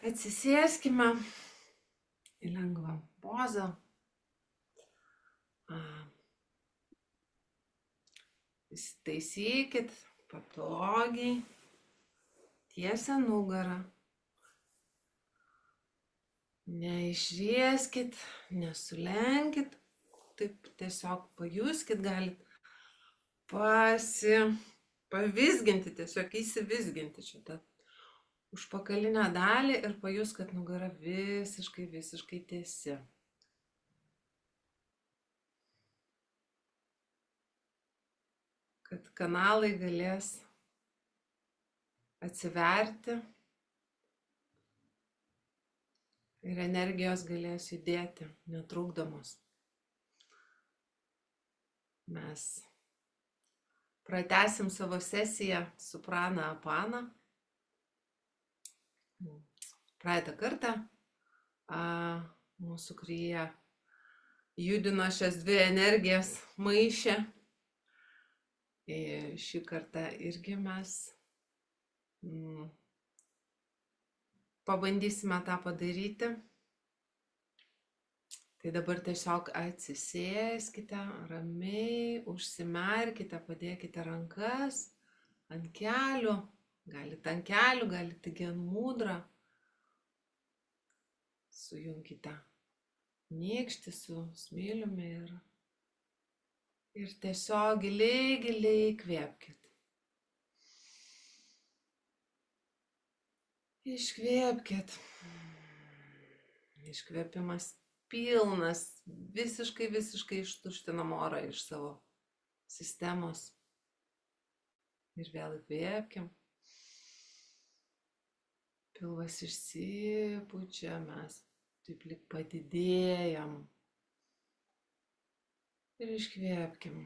Atsisėskime į lengvą pozą. Įsitaisykit patogiai, tiesia nugarą. Neišrieskit, nesulenkit, taip tiesiog pajuskit, galit pavizginti, tiesiog įsivizginti šitą užpakalinę dalį ir pajus, kad nugara visiškai tiesi. Kad kanalai galės atsiverti ir energijos galės judėti netrukdomos. Mes pratęsim savo sesiją su prana apana. Praeitą kartą mūsų kryja judino šias dvi energijas, maišė. Šį kartą irgi mes pabandysime tą padaryti. Tai dabar tiesiog atsisėskite, ramiai, užsimerkite, padėkite rankas ant kelių, galite ant kelių, galite ant mudrą. Sujunkite nykštį su smiliumi ir tiesiog giliai įkvėpkite. Iškvėpkite. Iškvėpimas pilnas, visiškai ištuštinam orą iš savo sistemos. Ir vėl įkvėpkim. Pilvas išsipučia, mes taip lyg padidėjam. Ir iškvėpkim.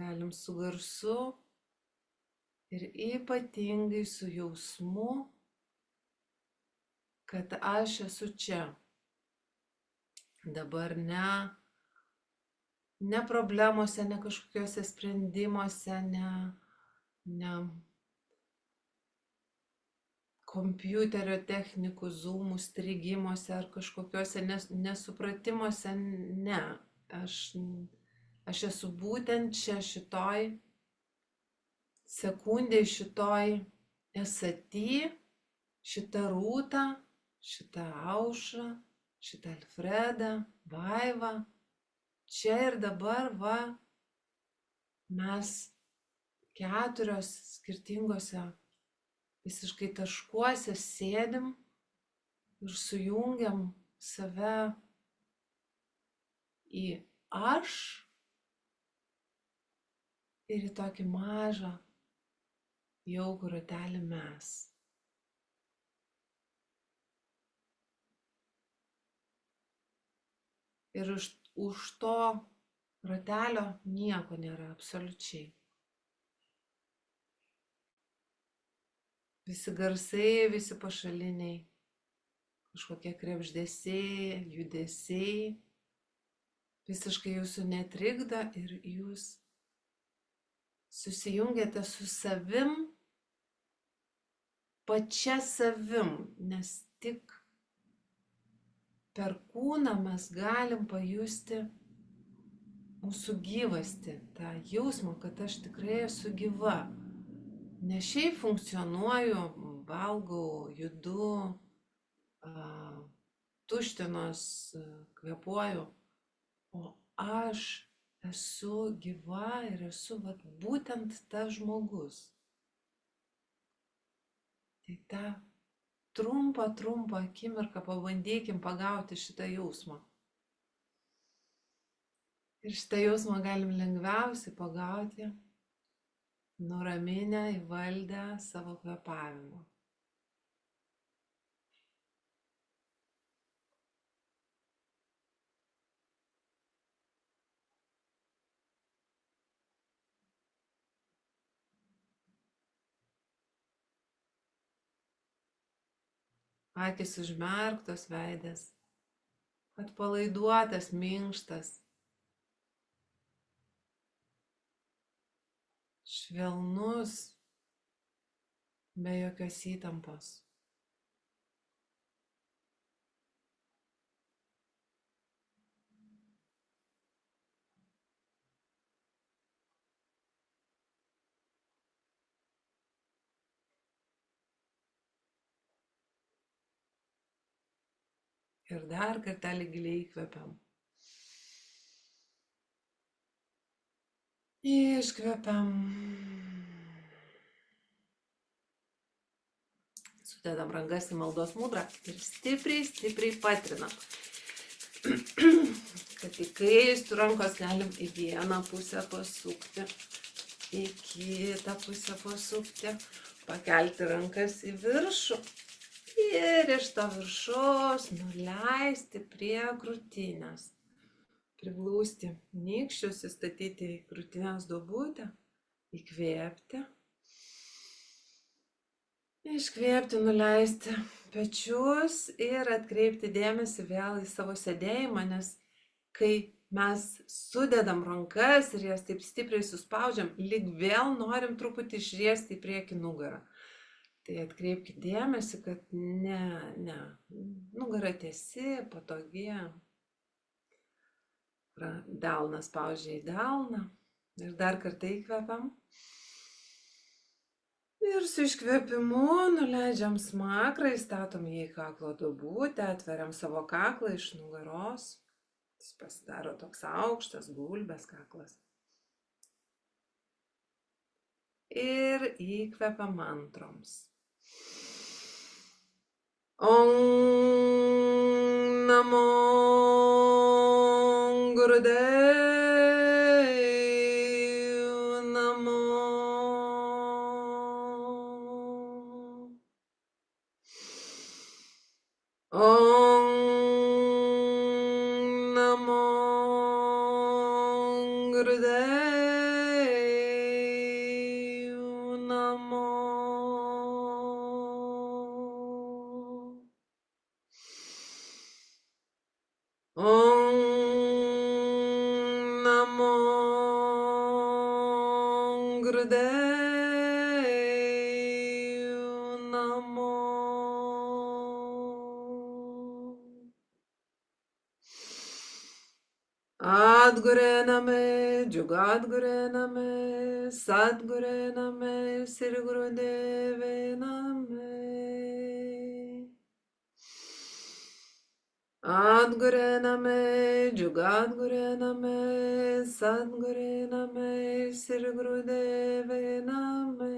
Galim su garsu ir ypatingai su jausmu, kad aš esu čia. Dabar ne problemuose, ne kažkokiuose sprendimuose, ne kompiuterio technikų, zoomų strigimuose ar kažkokiuose nesupratimuose, ne. Aš esu būtent čia šitoj sekundėj, šitoj esaty, šita Rūta, šita Aušra, šita Alfreda, Vaiva. Čia ir dabar mes 4 skirtingose visiškai taškuose sėdim ir sujungiam save į aš ir į tokį mažą jaukų ratelį mes. Ir už to ratelio nieko nėra absoliučiai. Visi garsai, visi pašaliniai, kažkokie krebždesiai, judesiai, visiškai jūsų netrikdo ir jūs susijungiate su savim, pačia savim, nes tik per kūną mes galim pajusti mūsų gyvastį, tą jausmą, kad aš tikrai esu gyva. Ne šiaip funkcionuoju, valgau, judu, tuštinos, kvėpuoju, o aš esu gyva ir esu būtent tas žmogus. Tai tą trumpą akimirką pabandykim pagauti šitą jausmą. Ir šitą jausmą galim lengviausiai pagauti, nuraminę, įvaldę savo kvėpavimu. Akys užmerktos, veidas atpalaiduotas, minkštas, švelnus, be jokios įtampos. Ir dar kartelį giliai įkvepiam. Iškvepiam. Sudedam rankas į maldos mudrą ir stipriai, stipriai patrinam. Kad į kairę rankos galim į vieną pusę pasukti, į kitą pusę pasukti, pakelti rankas į viršų ir iš to viršaus nuleisti prie krūtinės. Priglausti nykščius, įstatyti į krūtinės duobutę, įkvėpti. Iškvėpti, nuleisti pečius ir atkreipti dėmesį vėl į savo sėdėjimą, nes kai mes sudedam rankas ir jas taip stipriai suspaudžiam, lyg vėl norim truputį išriesti į priekį nugarą. Tai atkreipkite dėmesį, kad nugara tiesi, patogi. Delną spaudžia į delną. Ir dar kartą įkvepiam. Ir su iškvėpimu nuleidžiam smakrą, įstatom jį į kaklo duobutę, atveriam savo kaklą iš nugaros. Jis pasidaro toks aukštas, gulbės kaklas. Ir įkvepiam mantroms. Om Namo Gurudev Namo. Om Namo Gurudev Namo. Om Namo Gurudev Namo. Adgure Name, Jugadgure Name, Sadgure Name, Sri Gurudeve Name. Adgure Name, Jugadgure Name, Sadgure Name, Sri Gurudeve Name.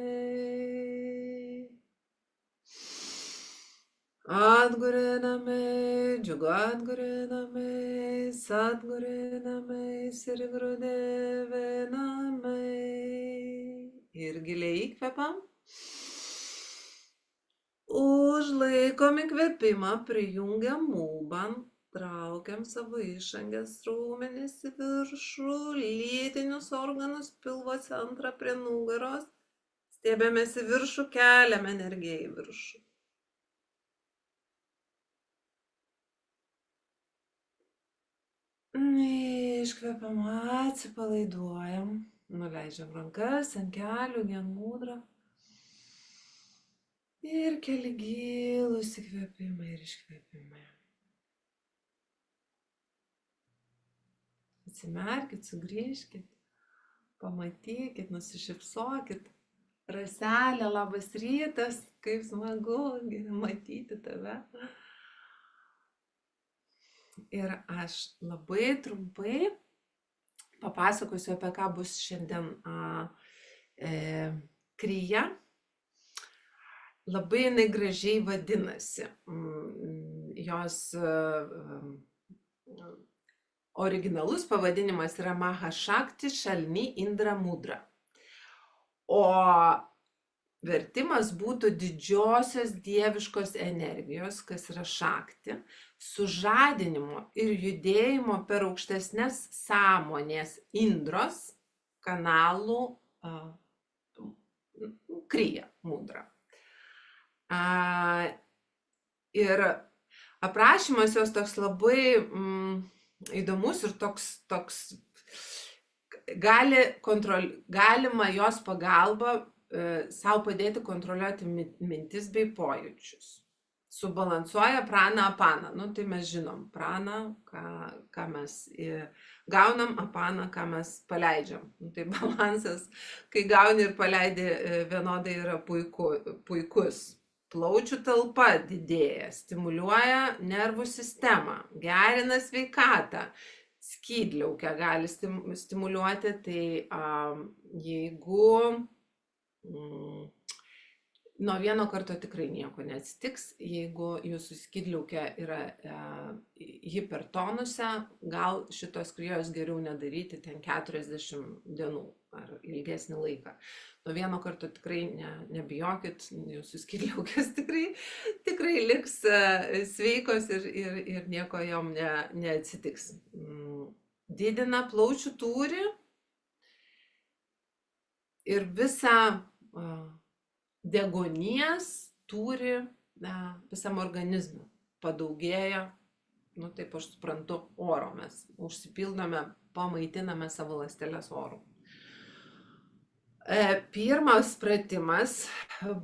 Adgure Name, Jugadgure Name, Sadgure Name, Sri Gurudeve Name. Ir giliai įkvepiam. Užlaikom įkvėpimą, prijungiam mūbą, traukiam savo išangės raumenis į viršų, lytinius organus, pilvo centrą prie nugaros. Stiebiamės į viršų, keliam energiją į viršų. Iškvepiam, atsipalaiduojam, nuleidžiam rankas ant kelių, gen mudrą. Ir keli gilūs įkvėpimai ir iškvėpimai. Atsimerkit, sugrįžkit, pamatykit, nusišypsokit. Raselė, labas rytas, kaip smagu matyti tave. Ir aš labai trumpai papasakosiu, apie ką bus šiandien kryja. Labai jinai gražiai vadinasi. Jos originalus pavadinimas yra Mahashakti Shalini Indra Mudra. O vertimas būtų didžiosios dieviškos energijos, kas yra šakti, sužadinimo ir judėjimo per aukštesnės sąmonės Indros kanalų kryja mudra. Ir aprašymas jos toks labai įdomus ir toks galima jos pagalba savo padėti kontroliuoti mintis bei pojūčius. Subalansuoja praną apaną. Tai mes žinom praną, ką mes gaunam, apaną, ką mes paleidžiam. Tai balansas, kai gauni ir paleidi vienodai yra puikus. plaučių talpa didėja, stimuliuoja nervų sistemą, gerina sveikatą, skydliaukę gali stimuliuoti, tai jeigu nuo vieno karto tikrai nieko neatsitiks, jeigu jūsų skydliaukė yra hipertonuse, gal šitos krijos geriau nedaryti ten 40 dienų ar ilgesnį laiką. Nuo vieno karto tikrai nebijokit, jūsų skydliaukės tikrai liks sveikos ir nieko jom neatsitiks. Didina plaučių tūrį ir visą deguonies tūrį visam organizme. Padaugėja, taip aš suprantu, oro. Mes užsipildome, pamaitiname savo ląsteles oru. Pirmas pratimas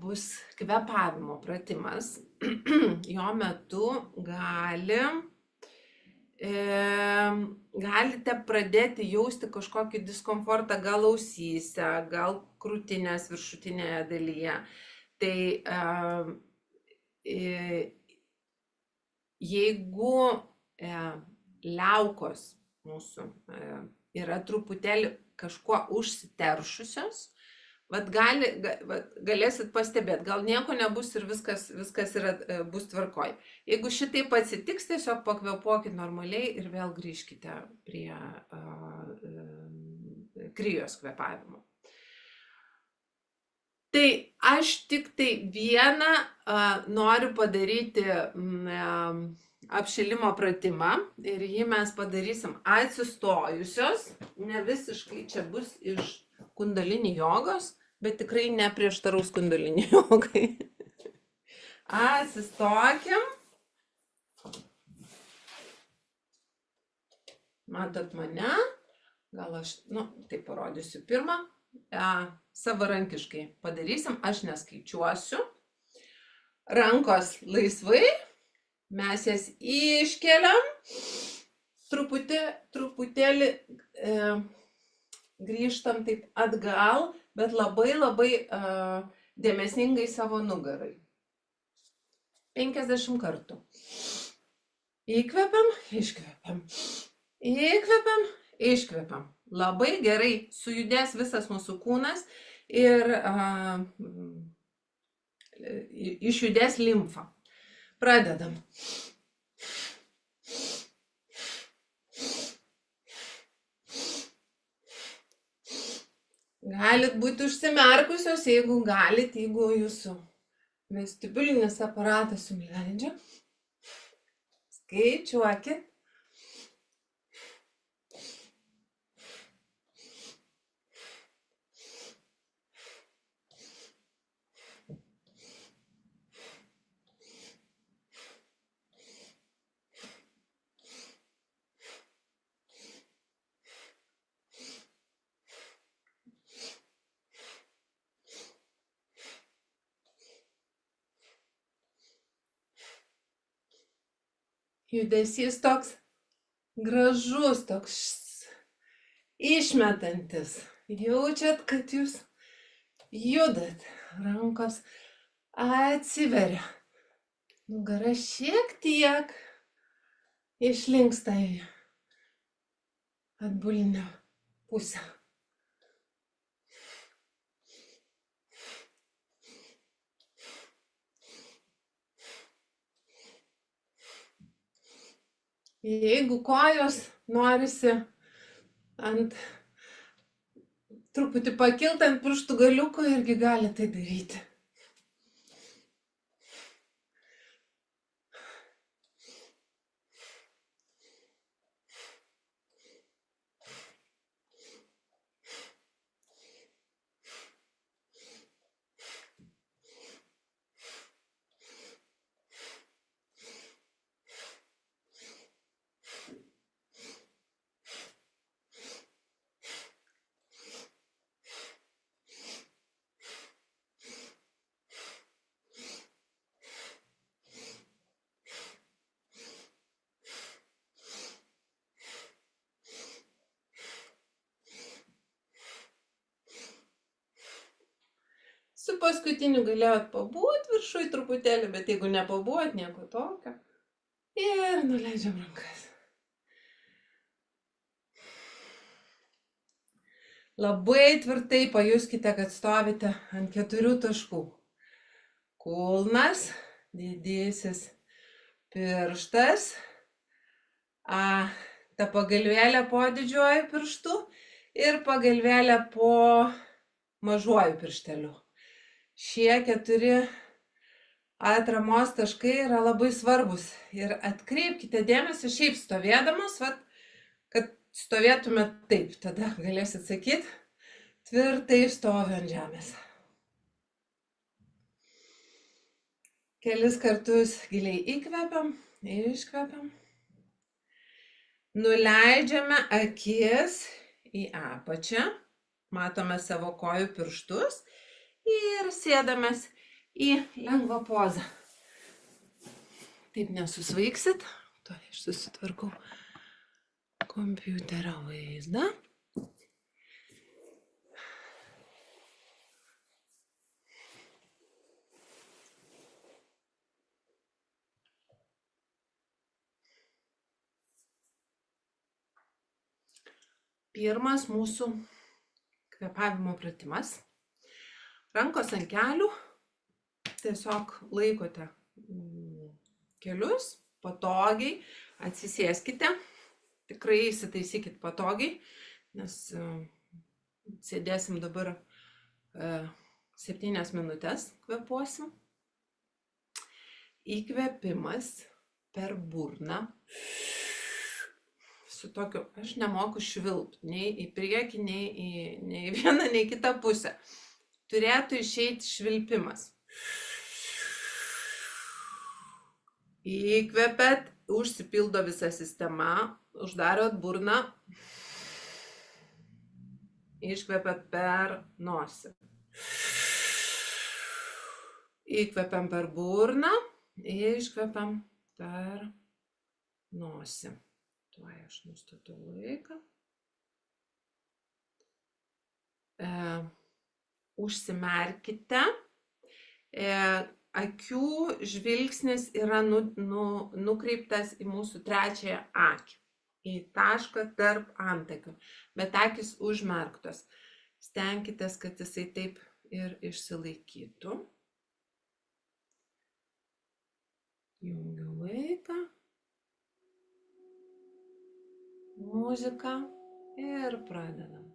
bus kvėpavimo pratimas. Jo metu galite pradėti jausti kažkokį diskomfortą gal ausyse, gal krūtinės viršutinėje dalyje. Tai jeigu liaukos mūsų yra truputėlį kažkuo užsiteršusios, galėsit pastebėti, gal nieko nebus ir viskas bus tvarkoj. Jeigu šitaip atsitiks, tiesiog pakvėpuokit normaliai ir vėl grįžkite prie krijos kvėpavimo. Tai aš tik tai vieną noriu padaryti apšilimo pratimą ir jį mes padarysim atsistojusios, ne visiškai čia bus iš kundalini jogos, bet tikrai neprieštaraus kundalini jogai. Atsistokim. Matot mane? Gal aš, tai parodysiu pirmą. Savarankiškai padarysim, aš neskaičiuosiu. Rankos laisvai. Mes jas iškeliam. Truputėlį grįžtam taip atgal, bet labai dėmesingai savo nugarai. 50 kartų. Įkvepiam, iškvepiam. Įkvepiam, iškvepiam. Labai gerai sujudės visas mūsų kūnas ir išjudės limfa. Pradedam. Galit būti užsimerkusios, jeigu galit, jeigu jūsų vestibulinis aparatas jums leidžia. Skaičiuokit. Judesys toks gražus, toks išmetantis. Jaučiat, kad jūs judat, rankos atsiveria. Nugara šiek tiek išlinksta į atbulinę pusę. Jeigu kojos norisi truputį pakilt ant pirštų galiuko, irgi gali tai daryti. su paskutiniu galėjot pabūt viršui truputėlį, bet jeigu nepabuvot, nieko tokio. Ir nuleidžiam rankas. Labai tvirtai pajuskite, kad stovite ant 4 taškų. Kulnas, didysis pirštas, ta pagalvėlė po didžiuoju pirštu ir pagalvėlė po mažuoju piršteliu. Šie 4 atramos taškai yra labai svarbus. Ir atkreipkite dėmesį šiaip stovėdamas, kad stovėtumėt taip, tada galėsit sakyti, tvirtai stoviu ant žemės. Kelis kartus giliai įkvepiam, iškvepiam. Nuleidžiame akis į apačią, matome savo kojų pirštus ir sėdamės į lengvą pozą. Taip nesusvaiksit, tuoj aš susitvarkau kompiuterio vaizdą. Pirmas mūsų kvėpavimo pratimas. Rankos ant kelių, tiesiog laikote kelius, patogiai, atsisėskite. Tikrai įsitaisykit patogiai, nes sėdėsim dabar 7 minutės, kvėpuosim. Įkvėpimas per burną. Su tokiu, aš nemoku švilpt, nei į priekį, nei į vieną, nei į kitą pusę. Turėtų išeiti švilpimas. Įkvepiat, užsipildo visa sistema, uždarot burną, iškvepiat per nosį. Įkvepiam per burną, iškvepiam per nosį. Tuoj aš nustatau laiką. Užsimerkite. Akių žvilgsnis yra nukreiptas į mūsų trečiąją akį, į tašką tarp antakių, bet akys užmerktos. Stenkitės, kad jisai taip ir išsilaikytų. Jungiu laiką, muziką ir pradedam.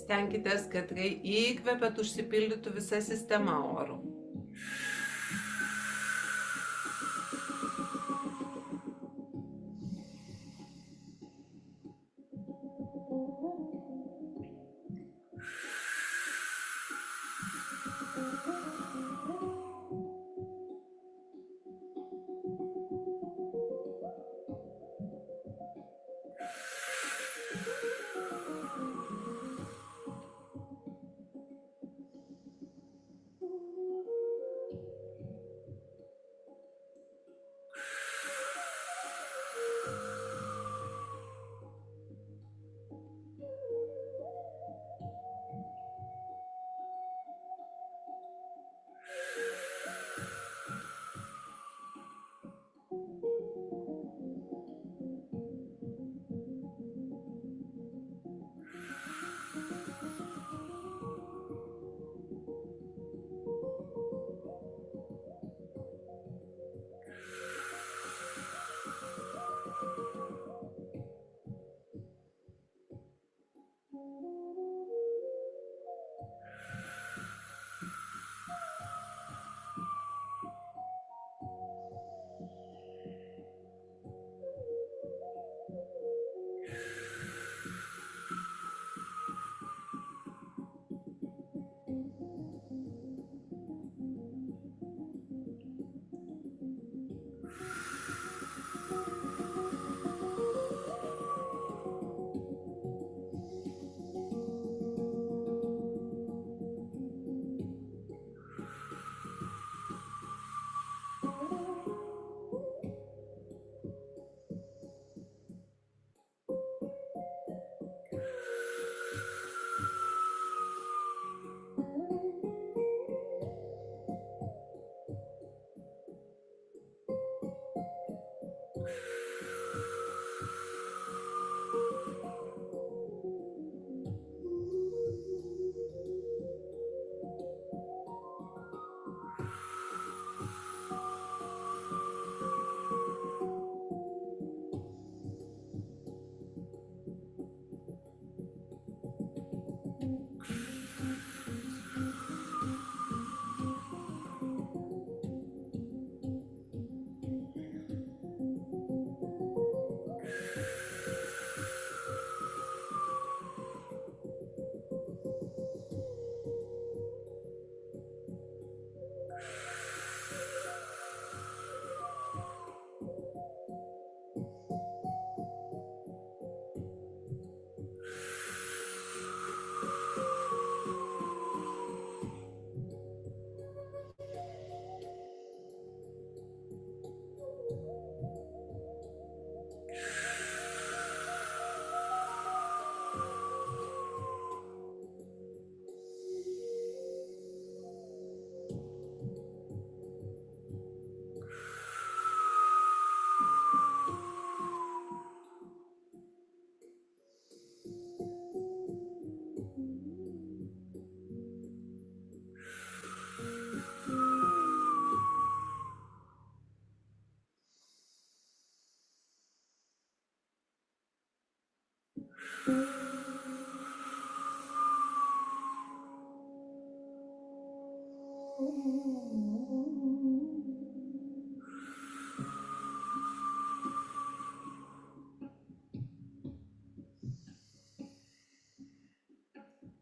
Stenkitės, kad kai įkvepiat, užsipildytų visa sistema oro.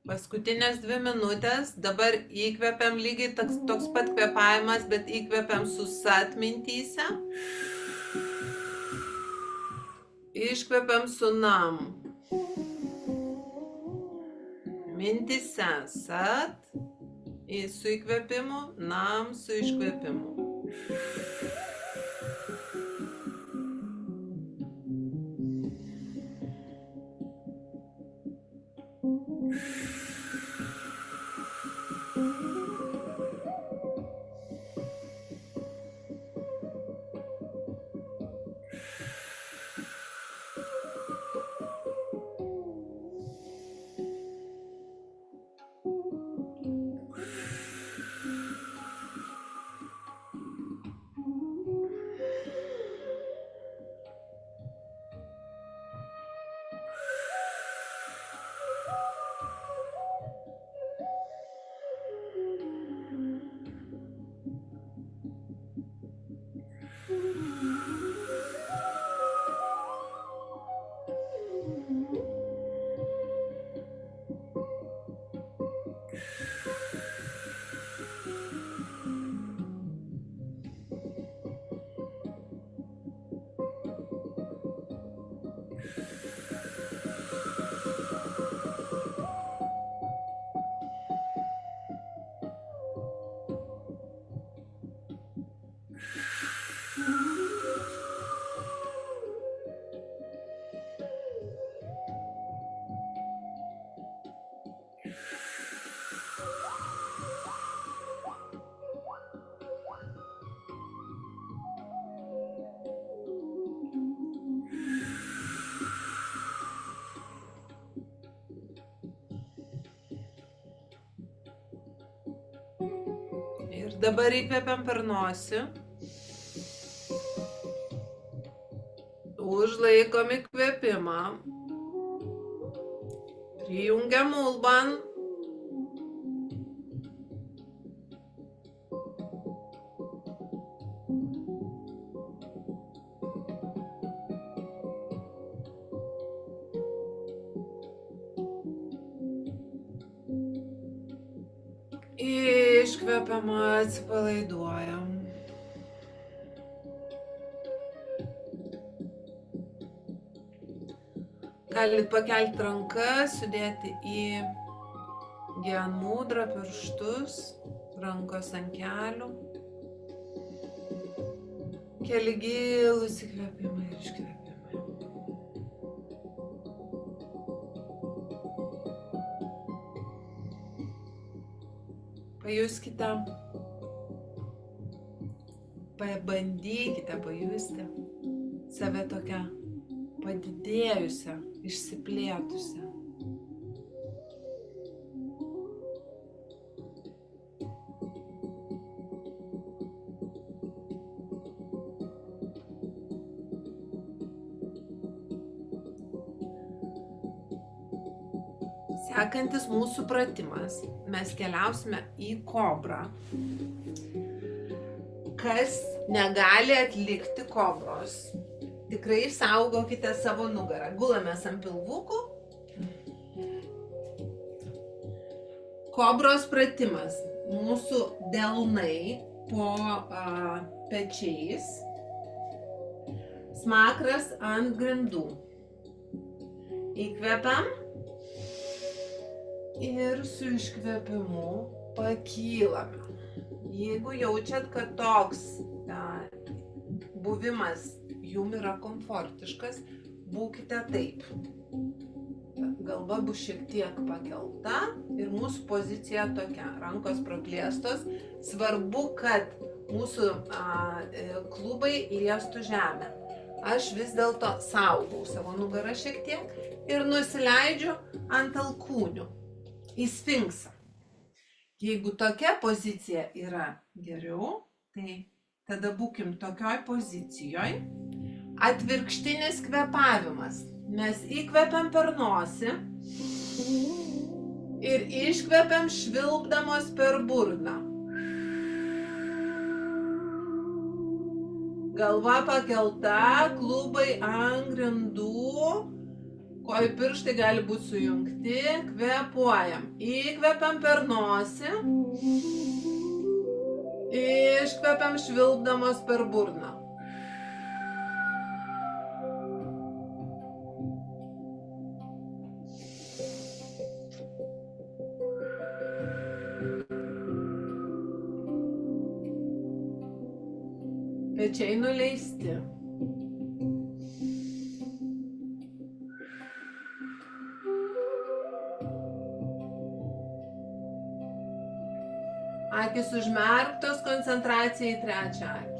Paskutinės 2 minutės, dabar įkvepiam lygiai toks pat kvėpavimas, bet įkvepiam su sat mintyse. Iškvepiam su nam. Mintyse sat, su įkvėpimu, nam su iškvėpimu. Ir dabar įkvepiam per nosį. Užlaikom įkvėpimą. Prijungiam ulban. Iškvepiam, atsipalaiduojam. Galit pakelti rankas, sudėti į Gyan Mudrą pirštus, rankos ant kelių. Keli gilūs įkvėpimai ir iškvėpimai. Pajuskite, pabandykite pajusti save tokią padidėjusią, išsiplėtusią. Sekantis mūsų pratimas, mes keliausime į kobrą. Kas negali atlikti kobros, tikrai saugokite savo nugarą. Gulamės ant pilvukų. Kobros pratimas. Mūsų delnai po pečiais. Smakras ant grindų. Įkvepiam. Ir su iškvėpimu pakylame. Jeigu jaučiat, kad toks buvimas jum yra komfortiškas, būkite taip. Galva bus šiek tiek pakelta ir mūsų pozicija tokia, rankos praplėstos. Svarbu, kad mūsų klubai liestų žemę. Aš vis dėlto saugau savo nugarą šiek tiek ir nusileidžiu ant alkūnių. Į sfinksą. Jeigu tokia pozicija yra geriau, tai tada būkim tokioj pozicijoje. Atvirkštinis kvėpavimas. Mes įkvepiam per nosį ir iškvepiam švilpdamos per burną. Galva pakelta, klubai ant grindų, kojų pirštai gali būti sujungti, kvėpuojam. Įkvepiam per nosį, iškvepiam švilpdamos per burną. Pečiai nuleisti. Akys užmerktos, koncentracija į trečią akį.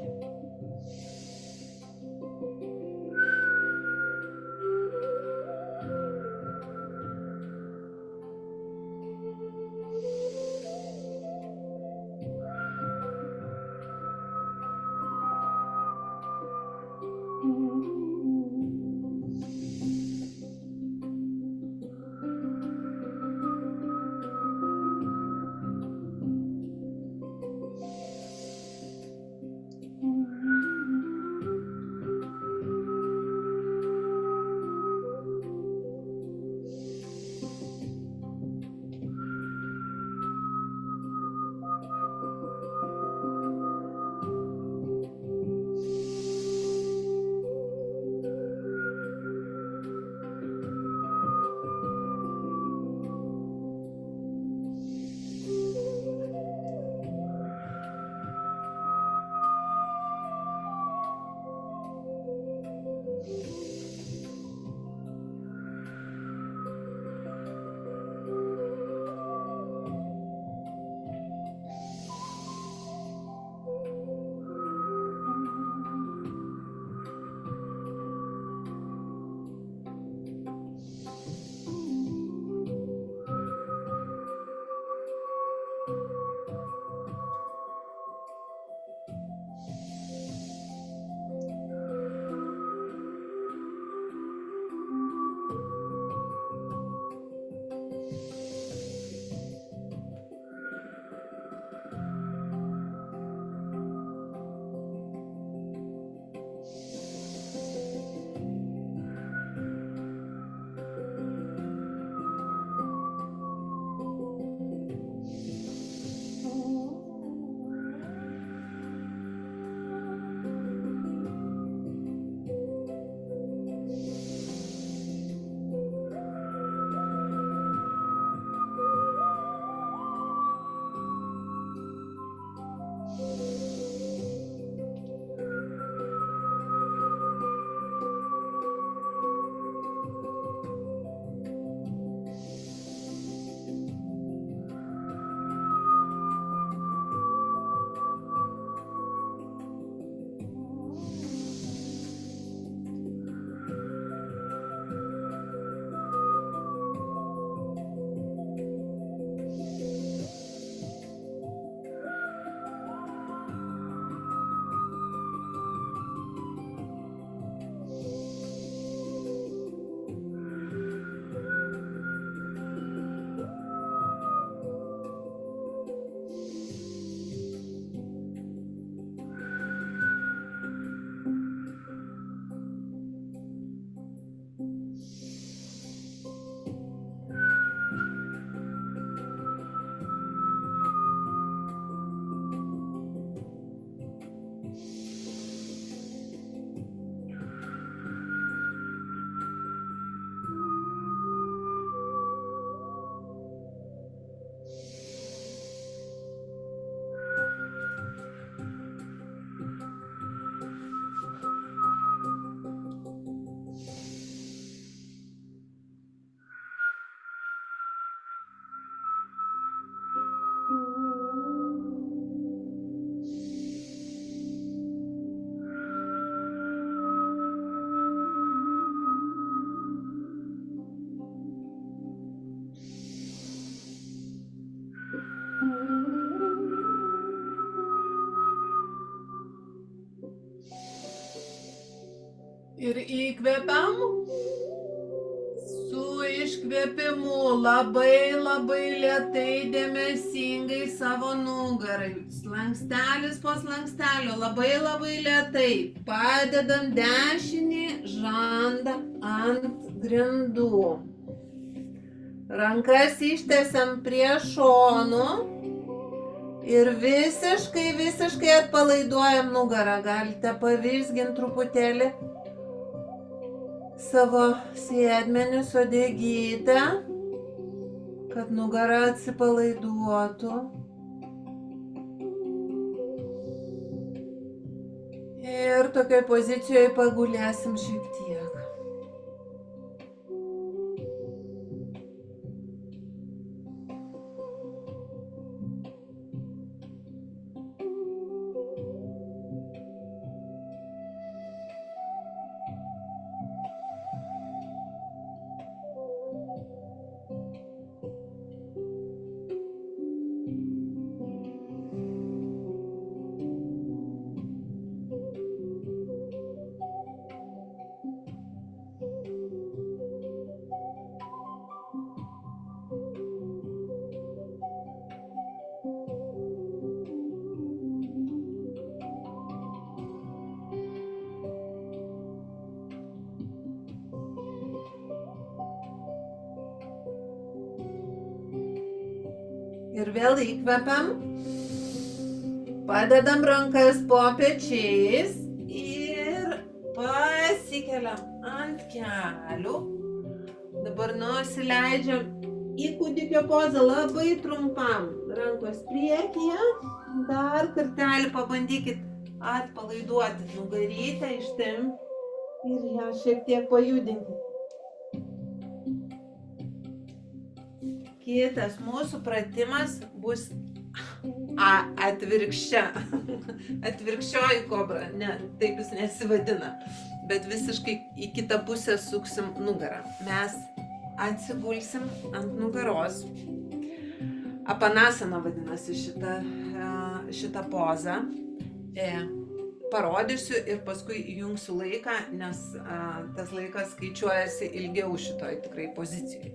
Ir įkvepiam su iškvėpimu labai lėtai, dėmesingai savo nugarai. Slankstelis po slankstelio, labai lėtai. Padedam dešinį žandą ant grindų. Rankas ištiesiam prie šonų ir visiškai atpalaiduojam nugarą. Galite pavizginti truputėlį savo sėdmenis, uodegytę, kad nugara atsipalaiduotų. Ir tokioj pozicijoje pagulėsim šiek tiek. Ir vėl įkvepiam, padedam rankas po pečiais ir pasikeliam ant kelių. Dabar nusileidžiam į kūdikio pozą labai trumpam. Rankos priekyje. Dar kartelį pabandykit atpalaiduoti nugarytę, ištempti ir ją šiek tiek pajudinkit. Kitas mūsų pratimas bus atvirkščioji kobra. Ne, taip jis nesivadina, bet visiškai į kitą pusę suksim nugarą. Mes atsigulsim ant nugaros. Apanasana vadinasi šitą pozą. Parodysiu ir paskui įjungsiu laiką, nes tas laikas skaičiuojasi ilgiau šitoj tikrai pozicijoje.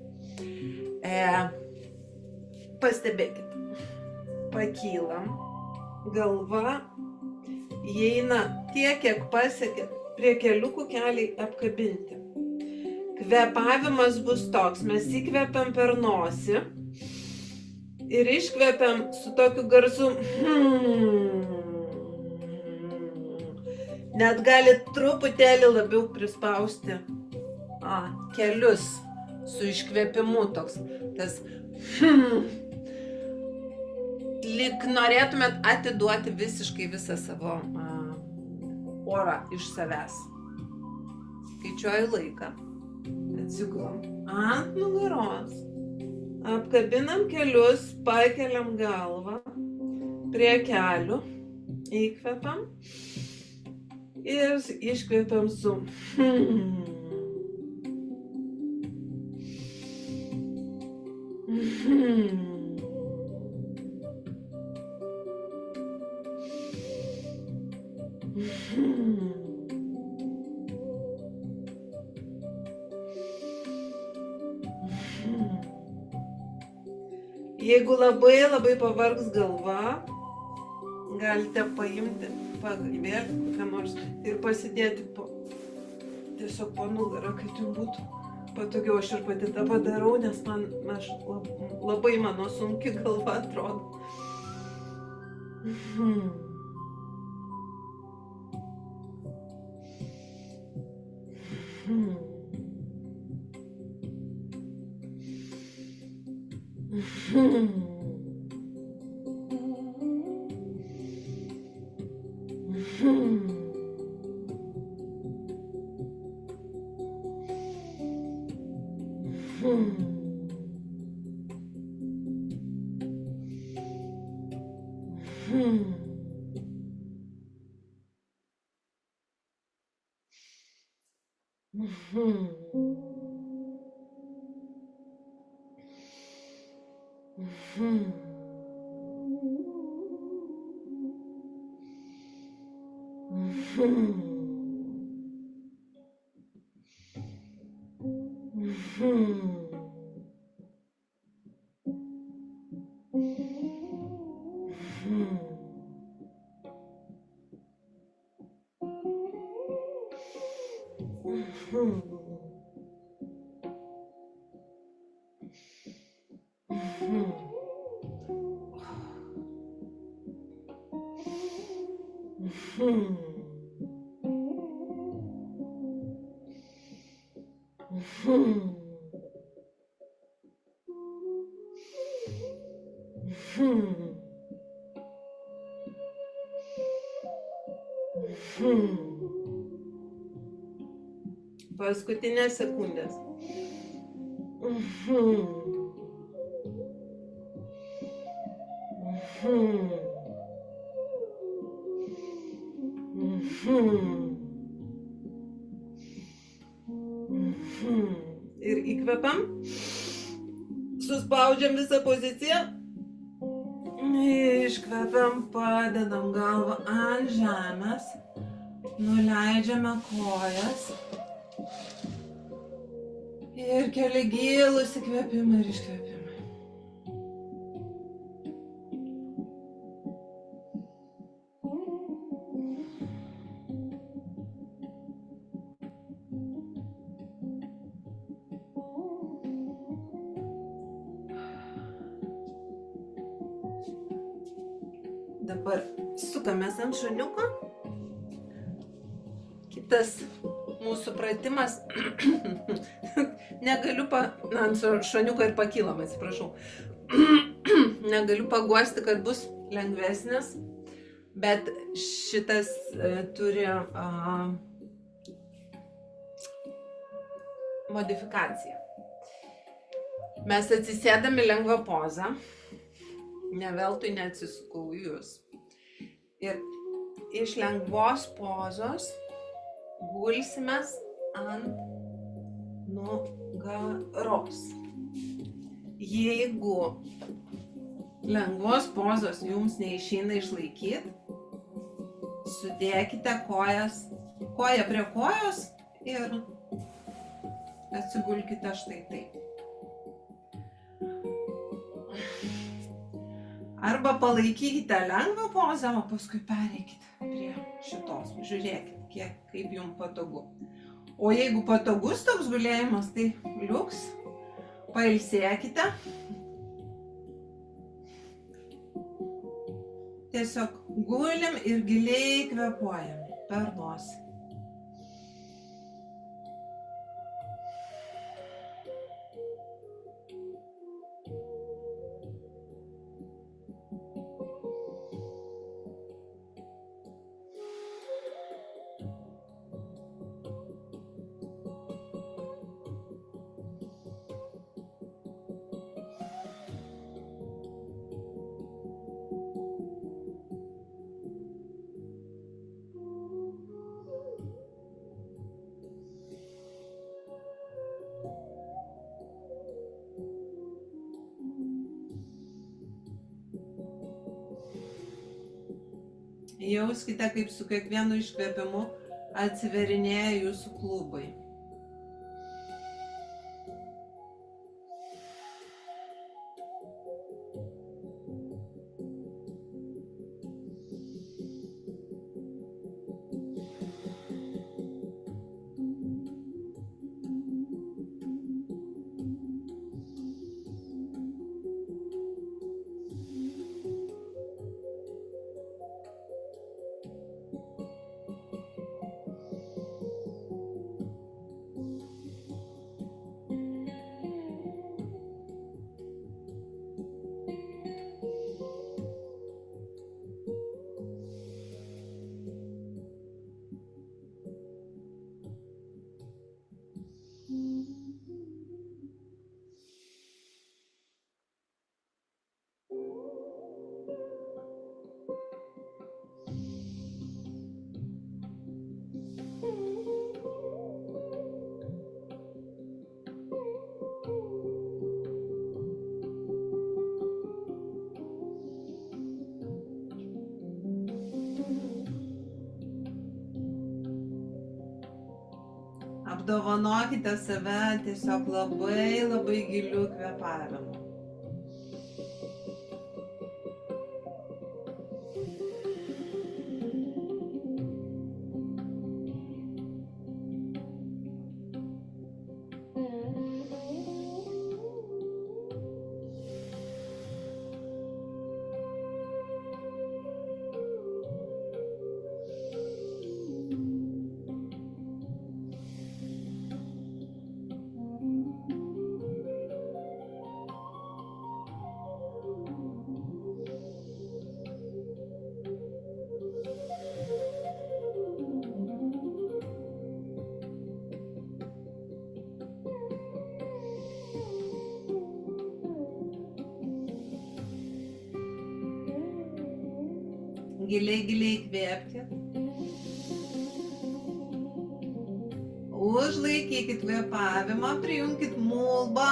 Pastebėkit, pakylam, galva įeina tiek, kiek pasiekė prie keliukų keliai apkabinti. Kvėpavimas bus toks, mes įkvepiam per nosį ir iškvepiam su tokiu garsu. Net galit truputėlį labiau prispausti kelius su iškvėpimu toks. Tas lyg norėtumėt atiduoti visiškai visą savo orą iš savęs. Skaičiuoju laiką. Atsigulam ant nugaros. Apkabinam kelius, pakeliam galvą prie kelių. Įkvepiam ir iškvepiam su Jeigu labai pavargs galva, galite paimti pagalvėlį kokią nors ir pasidėti tiesiog po nugarą, kad jums būtų patogiau. Aš ir pati tą padarau, nes labai mano sunki galva atrodo. Paskutinės sekundės. Ir įkvepiam. Suspaudžiam visą poziciją. Iškvepiam, padedam galvą ant žemės. Nuleidžiame kojas. Ir keli gilūs įkvėpimai ir iškvėpimai. Dabar sukamės ant šuniuko. Kitas mūsų pratimas. Negaliu ant šuniuko ir pakylam, atsiprašau. Negaliu paguosti, kad bus lengvesnis, bet šitas turi modifikaciją. Mes atsisėdam į lengvą pozą. Ne veltui neatsisukau jūs. Ir iš lengvos pozos gulsimės ant nugaros. Jeigu lengvos pozos jums neišeina išlaikyti, sudėkite koją prie kojos ir atsigulkite štai taip. Arba palaikykite lengvą pozą, o paskui pereikite prie šitos. Žiūrėkit, kaip jums patogu. O jeigu patogus toks gulėjimas, tai liuks. Pailsėkite. Tiesiog gulim ir giliai kvėpuojam per nosį. Jauskite, kaip su kiekvienu iškvėpimu atsiverinėja jūsų klubai. Apdovanokite save tiesiog labai giliu kvėpavimu. Giliai, giliai įkvėpkit. Užlaikykit kvėpavimą, prijungkit mulbą.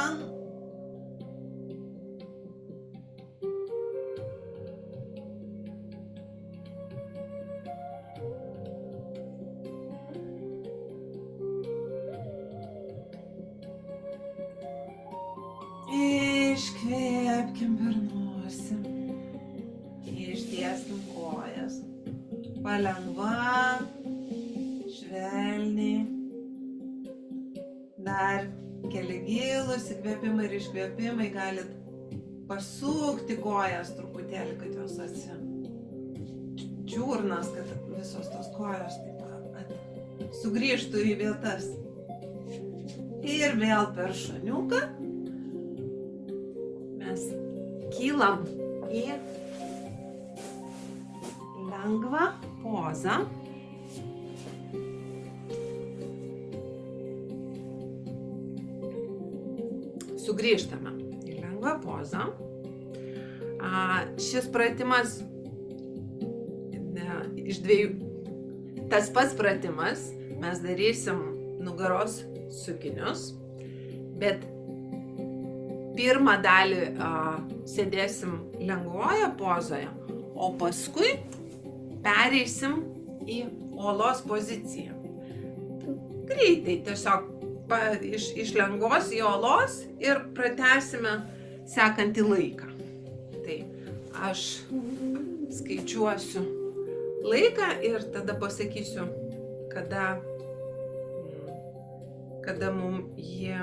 Iškvėpkim per nosį. Ištieskim kojas. Palengva, švelniai. Dar keli gilūs įkvėpimai ir iškvėpimai. Galit pasukti kojas truputėlį, kad jos atsičiurnas, kad visos tos kojos taip sugrįžtų į vietas. Ir vėl per šoniuką mes kylam į lengvą pozą. Sugrįžtame į lengvą pozą. Šis pratimas iš dviejų. Tas pats pratimas mes darysim nugaros sukinius, bet pirmą dalį sėdėsim lengvoje pozoje, o paskui pereisim į uolos poziciją. Greitai tiesiog iš lengvos į uolos ir pratęsime sekantį laiką. Tai aš skaičiuosiu laiką ir tada pasakysiu, kada mums jie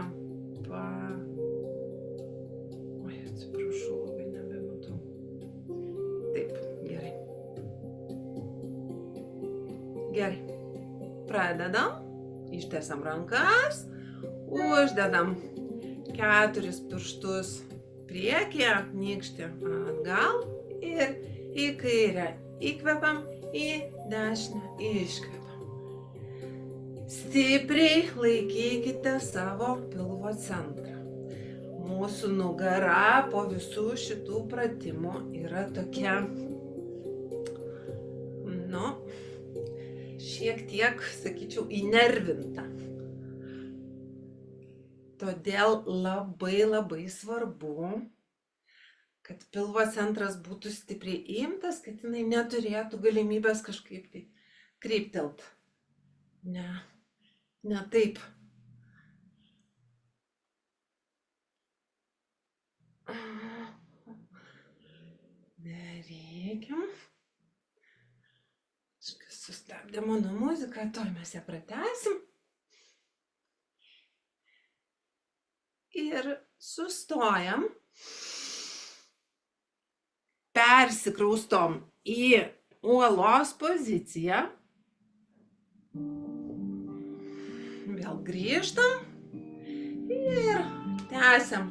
Oi, atsiprašau, labai nebematau. Taip, gerai. Gerai. Pradedam, ištiesiam rankas, uždedam 4 pirštus priekyje, nykštį atgal ir į kairę įkvepiam, į dešinę iškvepiam. Stipriai laikykite savo pilvo centrą. Mūsų nugara po visų šitų pratimų yra tokia, šiek tiek, sakyčiau, įnervinta. Todėl labai svarbu, kad pilvo centras būtų stipriai įimtas, kad jinai neturėtų galimybės kažkaip tai kryptelt. Ne taip. Nereikia. Sustabdė mano muziką, toj mes ją pratęsim. Ir sustojam. Persikraustom į uolos poziciją. Vėl grįžtam ir tęsiam.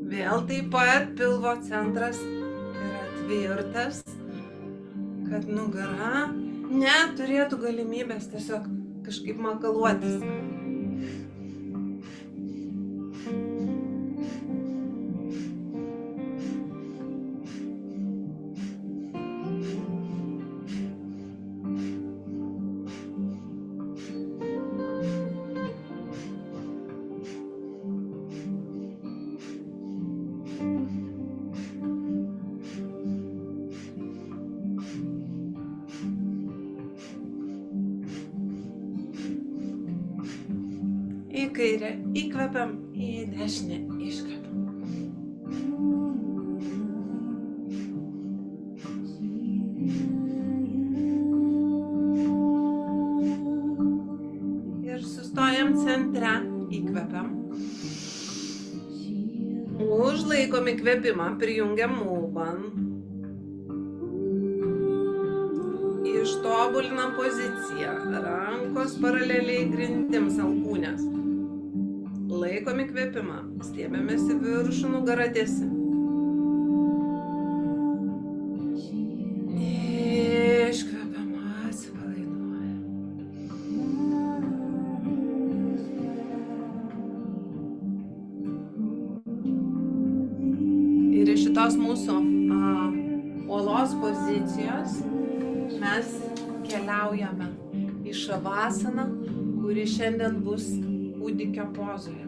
Vėl taip pat pilvo centras yra tvirtas, kad nugara neturėtų galimybės tiesiog kažkaip makaluotis. Į kairę įkvepiam, į dešinę iškvepiam. Ir sustojam centre, įkvepiam. Užlaikom įkvėpimą, prijungiam mulban. Ištobulinam poziciją, rankos paraleliai grindims alkūnės. Laikom įkvėpimą, stiebiamės į viršų, nugara tiesi. šitos mūsų uolos pozicijos mes keliaujame į šavasaną, kuri šiandien bus kūdikio pozoje.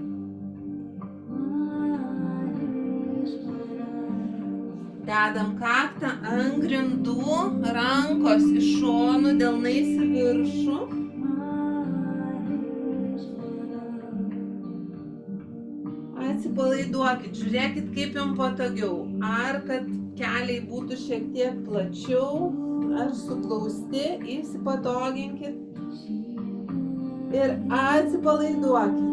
Dedam kaktą ant grindų, rankos iš šonų, delnais į viršų. Atsipalaiduokit, žiūrėkit, kaip jums patogiau. Ar kad keliai būtų šiek tiek plačiau, ar suglausti, įsipatoginkit. Ir atsipalaiduokit.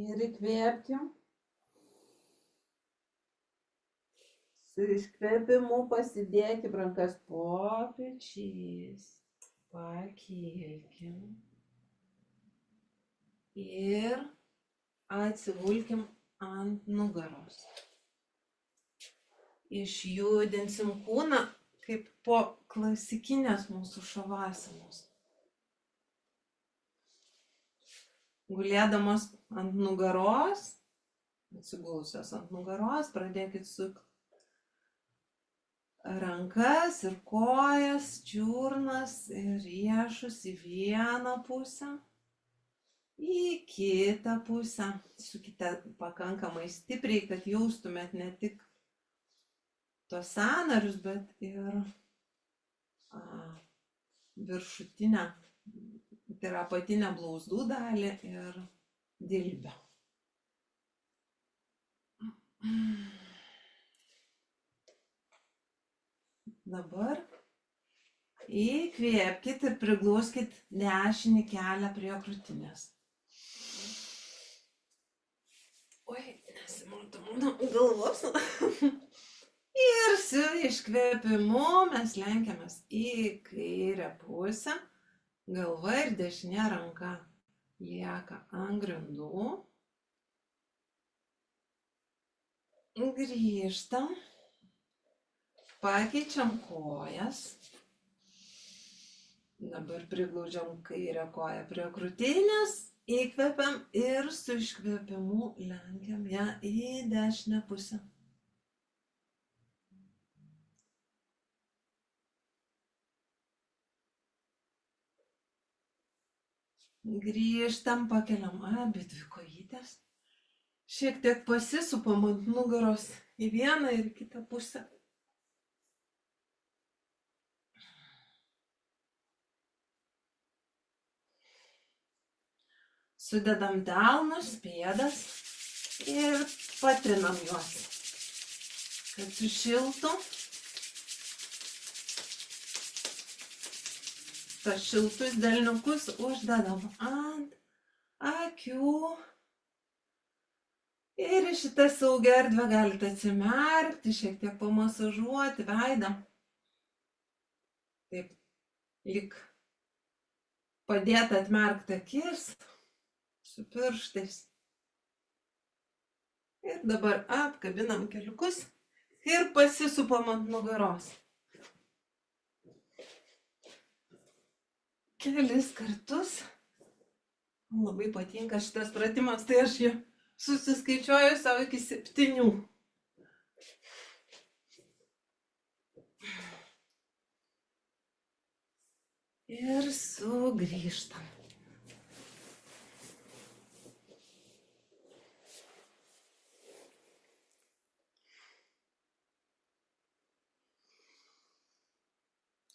Ir įkvėpkim. Su iškvėpimu pasidėkim rankas po pečiais. Pakilkim. Ir atsigulkim ant nugaros. Išjudinsim kūną kaip po klasikinės mūsų šavasanos. Gulėdamos ant nugaros, atsigulusios ant nugaros, pradėkit sukti rankas ir kojas, čiurnas ir riešus į vieną pusę, į kitą pusę. Sukite pakankamai stipriai, kad jaustumėt ne tik tos sąnarius, bet ir viršutinę, tai yra apatinę blauzdų dalį ir dilbę. Dabar įkvėpkit ir priglauskit dešinį kelią prie krūtinės. Oi, nesimato mano galvos. Ir su iškvėpimu mes lenkiamės į kairę pusę. Galva ir dešinė ranka lieka ant grindų. Grįžtam. Pakeičiam kojas. Dabar priglaudžiam kairę koją prie krūtinės. Įkvepiam ir su iškvėpimu lenkiam ją į dešinę pusę. Grįžtam, pakeliam abi dvi kojytes. Šiek tiek pasisupam ant nugaros į vieną ir kitą pusę. Sudedam delnus, pėdas ir patrinam juos, kad sušiltų. Tas šiltus delniukus uždedam ant akių. Ir į šitą saugią erdvę galite atsimerkti, šiek tiek pamasažuoti veidą. Taip, lyg padėti atmerkti akis su pirštais. Ir dabar apkabinam keliukus ir pasisupam ant nugaros. Kelis kartus. Labai patinka šitas pratimas, tai aš jį susiskaičiuoju savo iki 7. Ir sugrįžtam.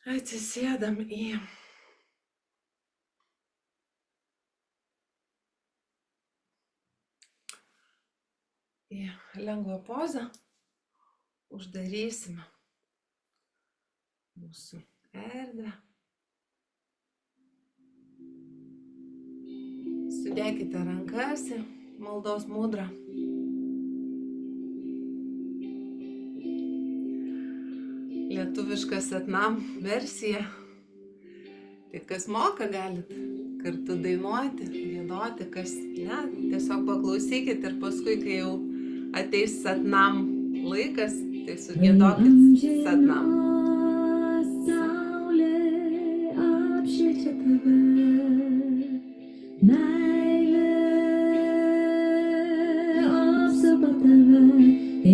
Atsisėdam į lengvą pozą, uždarysime mūsų erdvę. Sudėkite rankas į maldos mudrą. Lietuviška Satnam versija. Tai kas moka, galit kartu dainuoti, giedoti, kas ne, tiesiog paklausykit ir paskui, kai jau ateis Satnam laikas, tai sugiedokit Satnam. Saulė apšviečia tave, meilė apsupa tave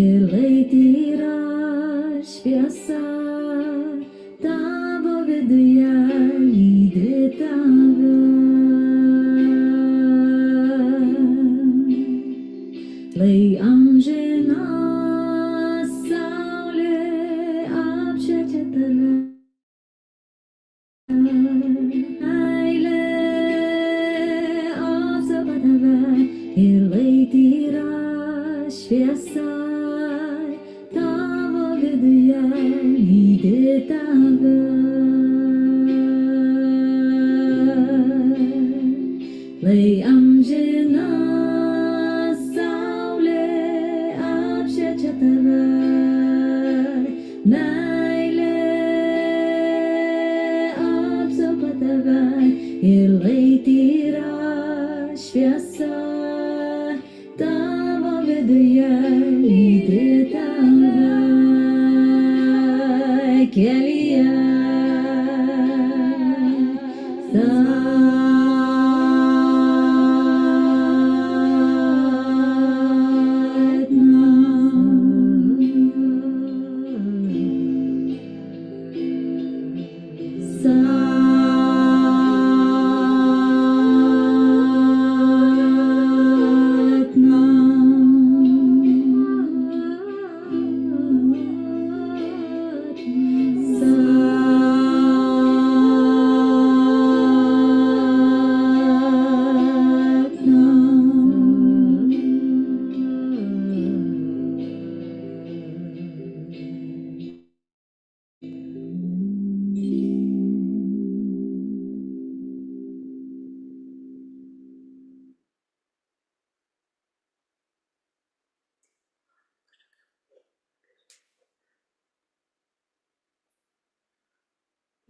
ir lai tyra šviesa tavo viduje lydi tave. Lai amžina saulė apšviečia tave, meilė apsupa tave ir lai tyra šviesa tavo viduje lydi tave. Lai amžina tave, meilė apsupa tave ir lai tyra šviesa tavo viduje lydi tave kelyje.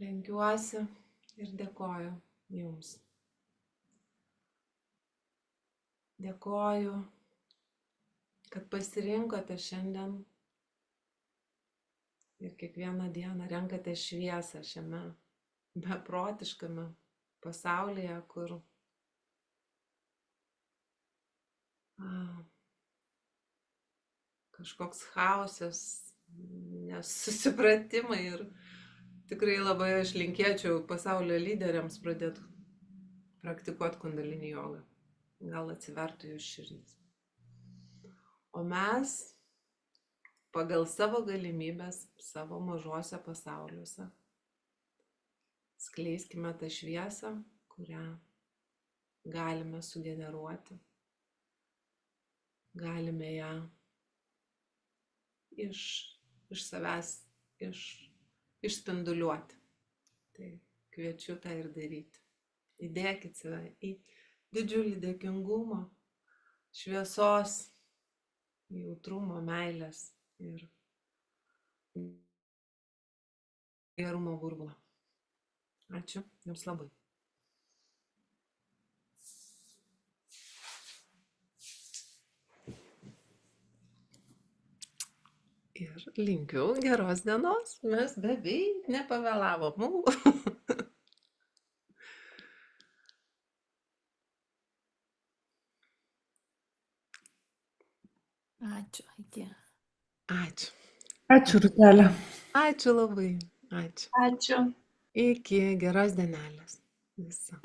Lenkiuosi ir dėkoju Jums. Dėkoju, kad pasirinkote šiandien ir kiekvieną dieną renkate šviesą šiame beprotiškame pasaulyje, kur kažkoks chaosas, nesusipratimai ir tikrai labai aš linkėčiau pasaulio lyderiams pradėti praktikuoti kundalinį jogą. Gal atsivertų jų širdis. O mes pagal savo galimybės, savo mažuose pasauliuose skleiskime tą šviesą, kurią galime sugeneruoti. Galime ją iš savęs išspinduliuoti. Tai kviečiu tą ir daryti. Įdėkit save į didžiulį dėkingumą, šviesos, jautrumo, meilės ir gerumo burbulą. Ačiū Jums labai. Ir linkiu geros dienos. Mes beveik nepavėlavom. Ačiū, Aidė. Ačiū. Ačiū, Rūtelė. Ačiū labai. Ačiū. Ačiū. Iki geros dienelės. Visą.